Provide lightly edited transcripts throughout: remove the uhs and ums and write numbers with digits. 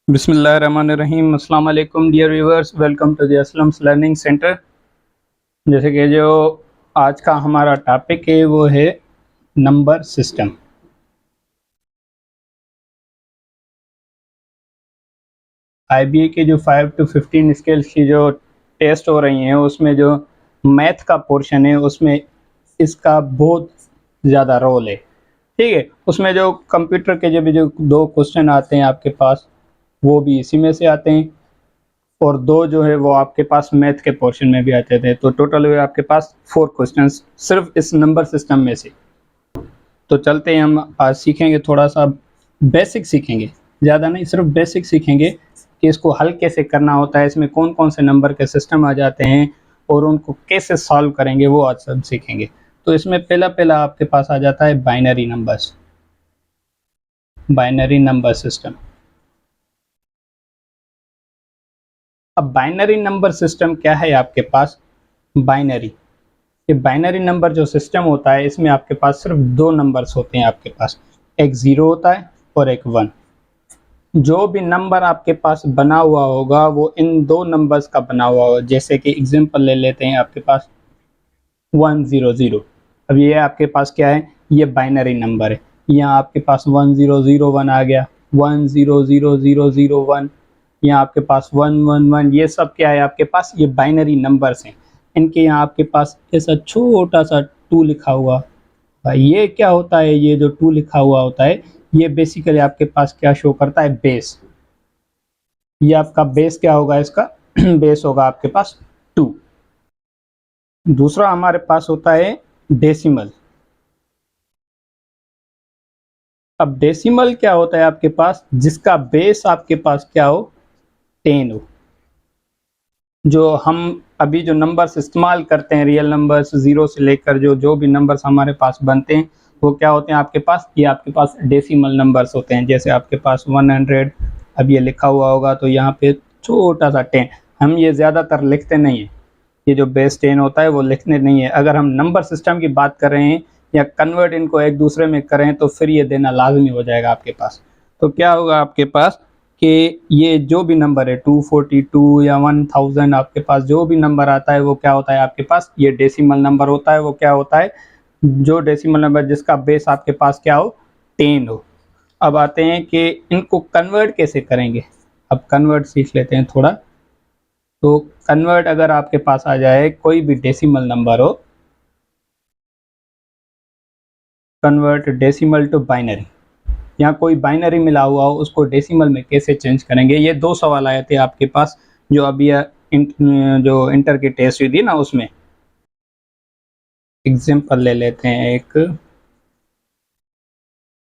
बिस्मिल्लाहिर्रहमानिर्रहीम। अस्सलाम वालेकुम dear viewers, welcome to the Aslam's learning centre. जैसे कि जो आज का हमारा टॉपिक है वो है नंबर सिस्टम। आईबीए के जो 5 to 15 स्केल्स की जो टेस्ट हो रही हैं उसमें जो मैथ का पोर्शन है उसमें इसका बहुत ज़्यादा रोल है। ठीक है, उसमें जो कंप्यूटर के जो 2 क्वेश्चन आते हैं आपके पास वो भी इसी में से आते हैं, और 2 जो है वो आपके पास मैथ के पोर्शन में भी आते थे। तो टोटल हुए आपके पास 4 क्वेश्चंस सिर्फ इस नंबर सिस्टम में से। तो चलते हैं, हम आज सीखेंगे, थोड़ा सा बेसिक सीखेंगे, ज़्यादा नहीं, सिर्फ बेसिक सीखेंगे कि इसको हल कैसे करना होता है, इसमें कौन कौन से नंबर के सिस्टम आ जाते हैं और उनको कैसे सॉल्व करेंगे वो आज सब सीखेंगे। तो इसमें पहला आपके पास आ जाता है binary numbers, binary number system. अब बाइनरी नंबर सिस्टम क्या है आपके पास? बाइनरी, ये बाइनरी नंबर जो सिस्टम होता है इसमें आपके पास सिर्फ 2 नंबर्स होते हैं आपके पास, एक 0 होता है और एक 1। जो भी नंबर आपके पास बना हुआ होगा वो इन 2 नंबर्स का बना हुआ होगा। जैसे कि एग्जांपल ले लेते हैं, आपके पास 100। अब ये आपके पास क्या है? ये बाइनरी नंबर है। यहाँ आपके पास 1001 आ गया, 100001, यहाँ आपके पास 111, ये सब क्या है आपके पास? ये बाइनरी नंबर्स हैं। इनके यहाँ आपके पास ऐसा छोटा सा 2 लिखा हुआ, ये क्या होता है? ये जो 2 लिखा हुआ होता है ये बेसिकली आपके पास क्या शो करता है? बेस। ये आपका बेस क्या होगा इसका? बेस होगा आपके पास 2। दूसरा हमारे पास होता है डेसिमल। अब डेसिमल क्या होता है आपके पास? जिसका बेस आपके पास क्या हो? 10 हो। जो हम अभी जो नंबर्स इस्तेमाल करते हैं, रियल नंबर्स 0 से लेकर जो भी नंबर्स हमारे पास बनते हैं वो क्या होते हैं आपके पास? ये आपके पास डेसिमल नंबर्स होते हैं। जैसे आपके पास 100, अब ये लिखा हुआ होगा तो यहाँ पे छोटा सा 10, हम ये ज़्यादातर लिखते नहीं है, ये जो बेस 10 होता है वो लिखने नहीं है। अगर हम नंबर सिस्टम की बात कर रहे हैं या कन्वर्ट इनको एक दूसरे में करें तो फिर ये देना लाजमी हो जाएगा आपके पास। तो क्या होगा आपके पास कि ये जो भी नंबर है 242 या 1000, आपके पास जो भी नंबर आता है वो क्या होता है आपके पास? ये डेसिमल नंबर होता है। वो क्या होता है? जो डेसिमल नंबर जिसका बेस आपके पास क्या हो? 10 हो। अब आते हैं कि इनको कन्वर्ट कैसे करेंगे। अब कन्वर्ट सीख लेते हैं थोड़ा। तो कन्वर्ट अगर आपके पास आ जाए कोई भी डेसिमल नंबर हो, कन्वर्ट डेसिमल टू बाइनरी, यहाँ कोई बाइनरी मिला हुआ हो उसको डेसिमल में कैसे चेंज करेंगे? ये 2 सवाल आए थे आपके पास जो अभी जो इंटर की टेस्ट हुई थी ना उसमें। एग्जांपल ले लेते हैं एक,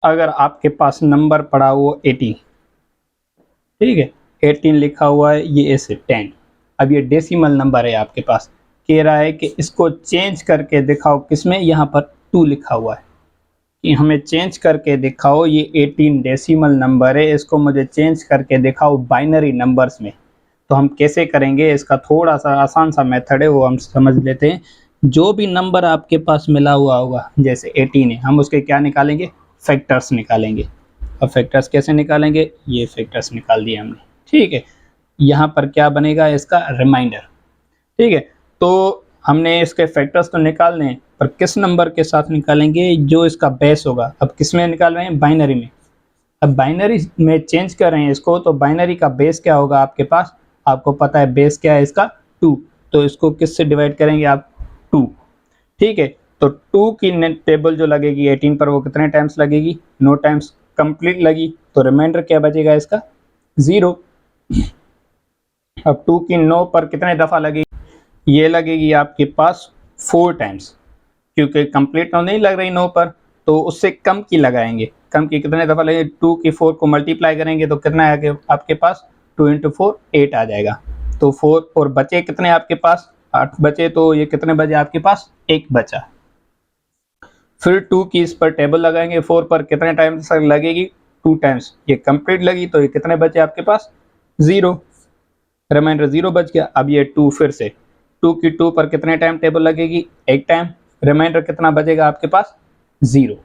अगर आपके पास नंबर पड़ा हुआ 18, ठीक है, 18 लिखा हुआ है, ये ऐसे 10। अब ये डेसिमल नंबर है आपके पास, कह रहा है कि इसको चेंज करके दिखाओ किसमें? यहाँ पर 2 लिखा हुआ है कि हमें चेंज करके दिखाओ, ये 18 डेसिमल नंबर है, इसको मुझे चेंज करके दिखाओ बाइनरी नंबर्स में। तो हम कैसे करेंगे? इसका थोड़ा सा आसान सा मेथड है, वो हम समझ लेते हैं। जो भी नंबर आपके पास मिला हुआ होगा, जैसे 18 है, हम उसके क्या निकालेंगे? फैक्टर्स निकालेंगे। अब फैक्टर्स कैसे निकालेंगे? ये फैक्टर्स निकाल दिए हमने, ठीक है। यहाँ पर क्या बनेगा? इसका रिमाइंडर, ठीक है। तो हमने इसके फैक्टर्स तो निकालने हैं, पर किस नंबर के साथ निकालेंगे? जो इसका बेस होगा। अब किस में निकाल रहे हैं? बाइनरी में। अब बाइनरी में चेंज कर रहे हैं इसको, तो बाइनरी का बेस क्या होगा आपके पास? आपको पता है बेस क्या है इसका? 2। तो इसको किस से डिवाइड करेंगे आप? 2, ठीक है। तो 2 की टेबल जो लगेगी 18 पर वो कितने टाइम्स लगेगी? 9 टाइम्स कंप्लीट लगी। तो रिमाइंडर क्या बचेगा इसका? 0। अब 2 की 9 पर कितने दफ़ा लगेगी? ये लगेगी आपके पास 4 टाइम्स, क्योंकि कंप्लीट तो नहीं लग रही 9 पर, तो उससे कम की लगाएंगे। कम की कितने दफ़ा लगेगी? 2 की 4 को मल्टीप्लाई करेंगे तो कितना है आपके पास? 2 इंटू 4 8 आ जाएगा। तो 4 और बचे कितने आपके पास? 8 बचे। तो ये कितने बचे आपके पास? 1 बचा। फिर 2 की इस पर टेबल लगाएंगे, 4 पर कितने टाइम्स लगेगी? 2 टाइम्स। ये कंप्लीट लगी तो ये कितने बचे आपके पास? 0। रिमाइंडर 0 बच गया। अब ये 2 फिर से 2 की 2 पर कितने टाइम टेबल लगेगी? 1 टाइम। रिमाइंडर कितना बचेगा आपके पास? 0,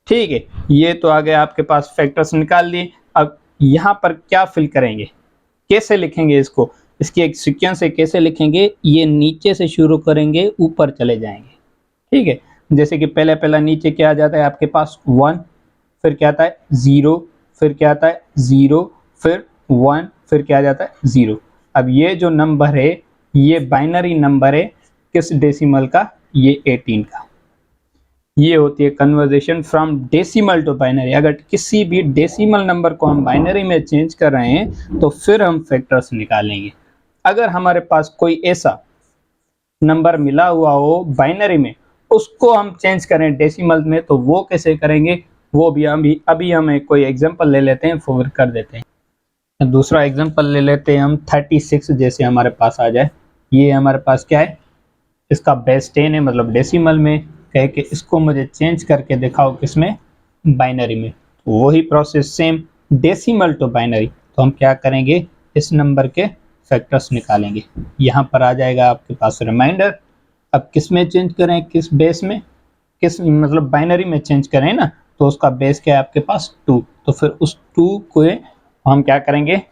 ठीक है। ये तो आ गया आपके पास, फैक्टर्स निकाल लिए। अब यहाँ पर क्या फिल करेंगे, कैसे लिखेंगे इसको, इसकी एक सीक्वेंस है, कैसे लिखेंगे, ये नीचे से शुरू करेंगे ऊपर चले जाएंगे, ठीक है। जैसे कि पहला नीचे क्या आ जाता है आपके पास 1, फिर क्या आता है 0, फिर क्या आता है 0, फिर 1, फिर क्या आ जाता है 0। अब ये जो नंबर है ये बाइनरी नंबर है, किस डेसिमल का, ये 18 का। ये होती है conversion from decimal to binary. अगर किसी भी डेसिमल नंबर को हम बाइनरी में चेंज कर रहे हैं तो फिर हम फैक्टर्स निकालेंगे। अगर हमारे पास कोई ऐसा नंबर मिला हुआ हो बाइनरी में, उसको हम चेंज करें डेसिमल में, तो वो कैसे करेंगे, वो भी अभी हम कोई एग्जांपल ले लेते हैं, फिर कर देते हैं। दूसरा एग्जांपल ले लेते हैं हम 36 जैसे हमारे पास आ जाए। ये हमारे पास क्या है, इसका बेस 10 है, मतलब डेसिमल में, कह के इसको मुझे चेंज करके दिखाओ किसमें, बाइनरी में। तो वही process same, decimal to binary. तो हम क्या करेंगे, इस नंबर के फैक्टर्स निकालेंगे। यहाँ पर आ जाएगा आपके पास रिमाइंडर। अब किस में चेंज करें, किस बेस में, किस मतलब बाइनरी में चेंज करें ना, तो उसका बेस क्या है आपके पास 2। तो फिर उस 2 को हम क्या करेंगे,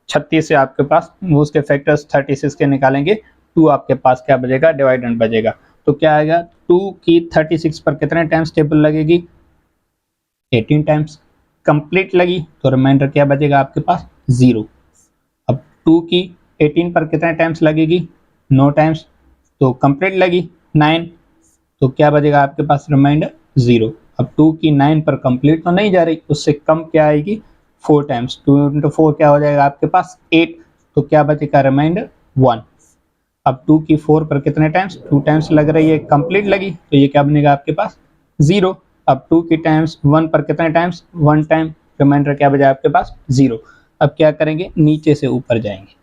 36 से आपके पास उसके फैक्टर्स 36 के निकालेंगे, 2 आपके पास क्या बचेगा, डिवाइडेंड बचेगा। तो क्या आएगा, 2 की 36 पर कितने टाइम्स टेबल लगेगी, 18 टाइम्स। कंप्लीट लगी तो रिमाइंडर क्या बचेगा आपके पास 0। अब 2 की 18 पर कितने टाइम्स लगेगी, 9 टाइम्स। तो कंप्लीट लगी 9, तो क्या बचेगा आपके पास रिमाइंडर 0। अब 2 की 9 पर कंप्लीट तो नहीं जा रही, उससे कम क्या आएगी 4 टाइम्स। 2 इंटू 4 क्या हो जाएगा आपके पास 8, तो क्या बचेगा रिमाइंडर 1। अब 2 की 4 पर कितने टाइम्स, 2 टाइम्स लग रही है, कंप्लीट लगी, तो ये क्या बनेगा आपके पास 0। अब 2 की टाइम्स 1 पर कितने टाइम्स, 1 टाइम, रिमाइंडर क्या बचा आपके पास 0। अब क्या करेंगे, नीचे से ऊपर जाएंगे।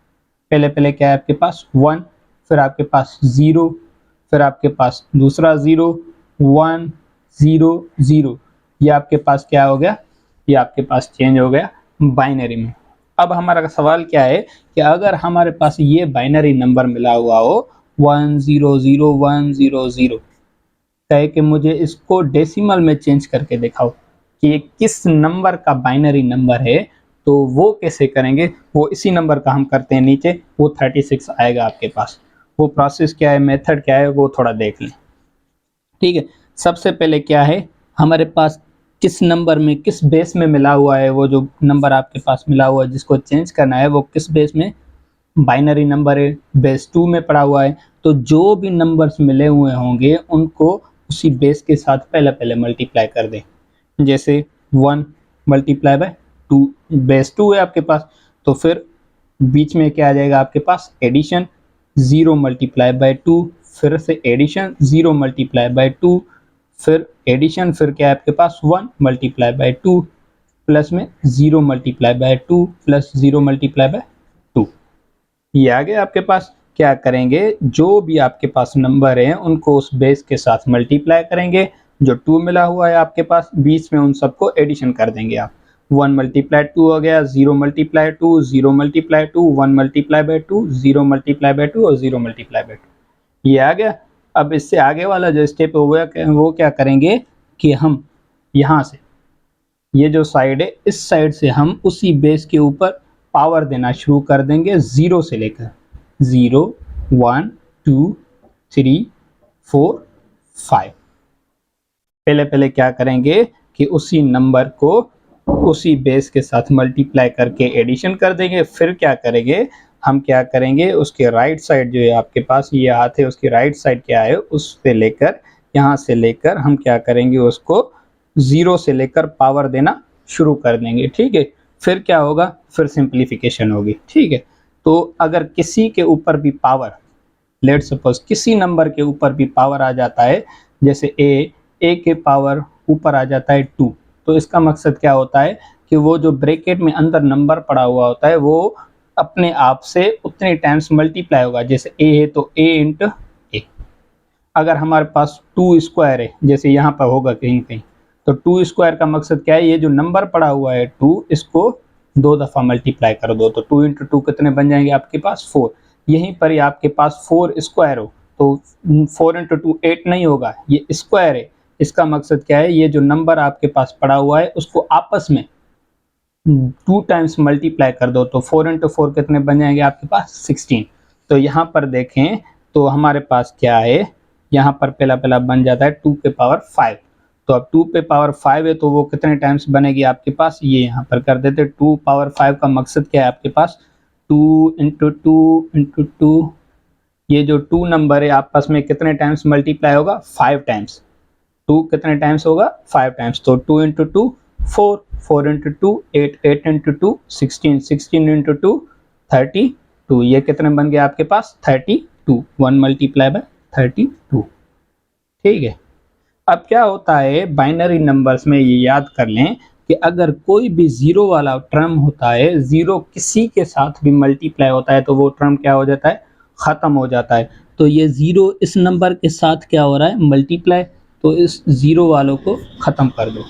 पहले क्या है आपके पास 1, फिर आपके पास 0, फिर आपके पास दूसरा 0, 1, 0, 0। ये आपके पास क्या हो गया, ये आपके पास चेंज हो गया बाइनरी में। अब हमारा सवाल क्या है कि अगर हमारे पास ये बाइनरी नंबर मिला हुआ हो 100100, कहे कि मुझे इसको डेसिमल में चेंज करके दिखाओ कि ये किस नंबर का बाइनरी नंबर है, तो वो कैसे करेंगे, वो इसी नंबर का हम करते हैं नीचे, वो 36 आएगा आपके पास। वो प्रोसेस क्या है, मेथड क्या है, वो थोड़ा देख लें, ठीक है। सबसे पहले क्या है, हमारे पास किस नंबर में, किस बेस में मिला हुआ है, वो जो नंबर आपके पास मिला हुआ है जिसको चेंज करना है, वो किस बेस में, बाइनरी नंबर है, बेस 2 में पड़ा हुआ है। तो जो भी नंबर्स मिले हुए होंगे उनको उसी बेस के साथ पहले मल्टीप्लाई कर दें। जैसे 1 मल्टीप्लाई बाय 2, बेस 2 है आपके पास, तो फिर बीच में क्या आ जाएगा आपके पास, एडिशन, 0 मल्टीप्लाई बाय 2, फिर से एडिशन, 0 मल्टीप्लाई बाय 2, फिर एडिशन, फिर क्या है आपके पास 1 मल्टीप्लाई बाय 2, प्लस में 0 multiply by 2 plus 0 multiply by 2। ये आ गया आपके पास। क्या करेंगे, जो भी आपके पास नंबर है उनको उस बेस के साथ मल्टीप्लाई करेंगे, जो 2 मिला हुआ है आपके पास बीच में, उन सबको एडिशन कर देंगे आप। 1 मल्टीप्लाई 2 हो गया, 0 multiply 2, 0 multiply 2, 1 multiply by 2, 0 multiply by 2 और 0 मल्टीप्लाई बाय 2। ये आ गया। अब इससे आगे वाला जो स्टेप है वो क्या करेंगे कि हम यहाँ से, ये जो साइड है, इस साइड से हम उसी बेस के ऊपर पावर देना शुरू कर देंगे, 0 से लेकर 0, 1, 2, 3, 4, 5। पहले क्या करेंगे कि उसी नंबर को उसी बेस के साथ मल्टीप्लाई करके एडिशन कर देंगे। फिर क्या करेंगे, हम क्या करेंगे, उसके राइट साइड जो है आपके पास, ये हाथ है, उसकी राइट साइड क्या है, उससे लेकर, यहाँ से लेकर हम क्या करेंगे, उसको 0 से लेकर पावर देना शुरू कर देंगे, ठीक है। फिर क्या होगा, फिर सिंप्लीफिकेशन होगी, ठीक है। तो अगर किसी के ऊपर भी पावर, लेट सपोज किसी नंबर के ऊपर भी पावर आ जाता है, जैसे ए के पावर ऊपर आ जाता है 2, तो इसका मकसद क्या होता है कि वो जो ब्रैकेट में अंदर नंबर पड़ा हुआ होता है वो अपने आप से उतने टाइम्स मल्टीप्लाई होगा। जैसे ए है तो ए इंटू ए। अगर हमारे पास 2 स्क्वायर है, जैसे यहाँ पर होगा कहीं कहीं, तो 2 स्क्वायर का मकसद क्या है, ये जो नंबर पड़ा हुआ है 2, इसको 2 दफ़ा मल्टीप्लाई कर दो, तो 2 इंटू 2 कितने बन जाएंगे आपके पास 4। यहीं पर ही आपके पास 4 स्क्वायर हो, तो 4 इंटू 2 8 नहीं होगा, ये स्क्वायर है। इसका मकसद क्या है, ये जो नंबर आपके पास पड़ा हुआ है उसको आपस में 2 टाइम्स मल्टीप्लाई कर दो तो 4 इंटू 4 कितने बन जाएंगे आपके पास 16। तो यहाँ पर देखें तो हमारे पास क्या है, यहाँ पर पहला बन जाता है 2 के पावर 5। तो अब 2 पे पावर 5 है तो वो कितने टाइम्स बनेगी आपके पास, ये यहाँ पर कर देते। 2 पावर 5 का मकसद क्या है आपके पास, 2 इंटू 2 इंटू 2, ये जो 2 नंबर है आपस में कितने टाइम्स मल्टीप्लाई होगा, 5 टाइम्स। 2 कितने टाइम्स होगा, 5 टाइम्स। तो 2 इंटू 2 4, 4 इंटू 2 8, 8 इंटू 2 16, 16 इंटू 2 32। ये कितने बन गए आपके पास 32, 1 मल्टीप्लाई बाय 32। ठीक है। अब क्या होता है बाइनरी नंबर्स में, ये याद कर लें कि अगर कोई भी जीरो वाला टर्म होता है, जीरो किसी के साथ भी मल्टीप्लाई होता है तो वो टर्म क्या हो जाता है, ख़त्म हो जाता है। तो ये ज़ीरो इस नंबर के साथ क्या हो रहा है, मल्टीप्लाई, तो इस ज़ीरो वालों को ख़त्म कर दो।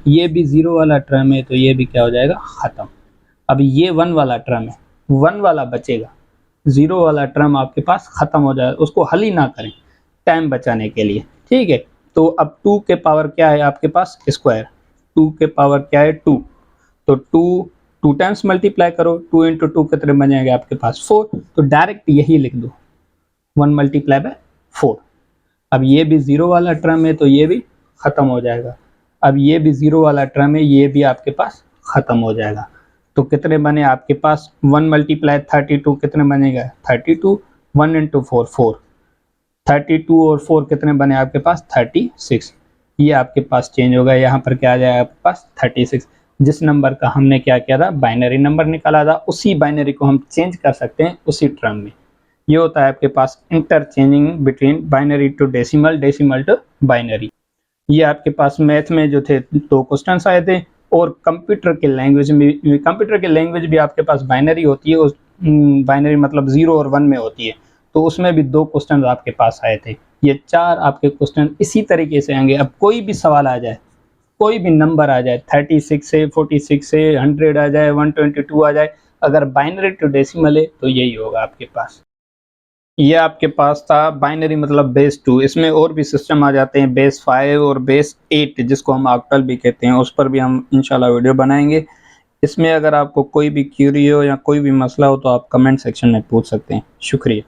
ये भी ज़ीरो वाला टर्म है तो ये भी क्या हो जाएगा, ख़त्म। अब ये 1 वाला टर्म है, 1 वाला बचेगा, ज़ीरो वाला टर्म आपके पास ख़त्म हो जाएगा, उसको हल ही ना करें टाइम बचाने के लिए। ठीक है। तो अब 2 के पावर क्या है आपके पास, स्क्वायर। 2 के पावर क्या है 2, तो 2 टाइम्स मल्टीप्लाई करो, 2 इंटू 2 कितने बन जाएंगे आपके पास 4। तो डायरेक्ट यही लिख दो 1 मल्टीप्लाई बाय 4। अब ये भी ज़ीरो वाला टर्म है तो ये भी ख़त्म हो जाएगा। अब ये भी ज़ीरो वाला टर्म है, ये भी आपके पास ख़त्म हो जाएगा। तो कितने बने आपके पास, 1 मल्टीप्लाई 32 कितने बनेगा 32, 1 इंटू 4 4, 32 और 4 कितने बने आपके पास 36। ये आपके पास चेंज होगा, यहाँ पर क्या आ जाएगा आपके पास 36। जिस नंबर का हमने क्या किया था, बाइनरी नंबर निकाला था, उसी बाइनरी को हम चेंज कर सकते हैं उसी टर्म में। ये होता है आपके पास interchanging between binary to decimal, decimal to binary. ये आपके पास मैथ में जो थे 2 क्वेश्चंस आए थे, और कंप्यूटर के लैंग्वेज में, कंप्यूटर के लैंग्वेज भी आपके पास बाइनरी होती है, उस बाइनरी मतलब 0 और 1 में होती है, तो उसमें भी 2 क्वेश्चन आपके पास आए थे। ये 4 आपके क्वेश्चन इसी तरीके से आएंगे। अब कोई भी सवाल आ जाए, कोई भी नंबर आ जाए, 36 से 46 से 100 आ जाए, 122 आ जाए, अगर बाइनरी टू डेसिमल है तो यही होगा आपके पास। ये आपके पास था बाइनरी मतलब बेस 2। इसमें और भी सिस्टम आ जाते हैं, बेस 5 और बेस 8 जिसको हम ऑक्टल भी कहते हैं, उस पर भी हम इंशाल्लाह वीडियो बनाएंगे। इसमें अगर आपको कोई भी क्यूरी हो या कोई भी मसला हो तो आप कमेंट सेक्शन में पूछ सकते हैं। शुक्रिया।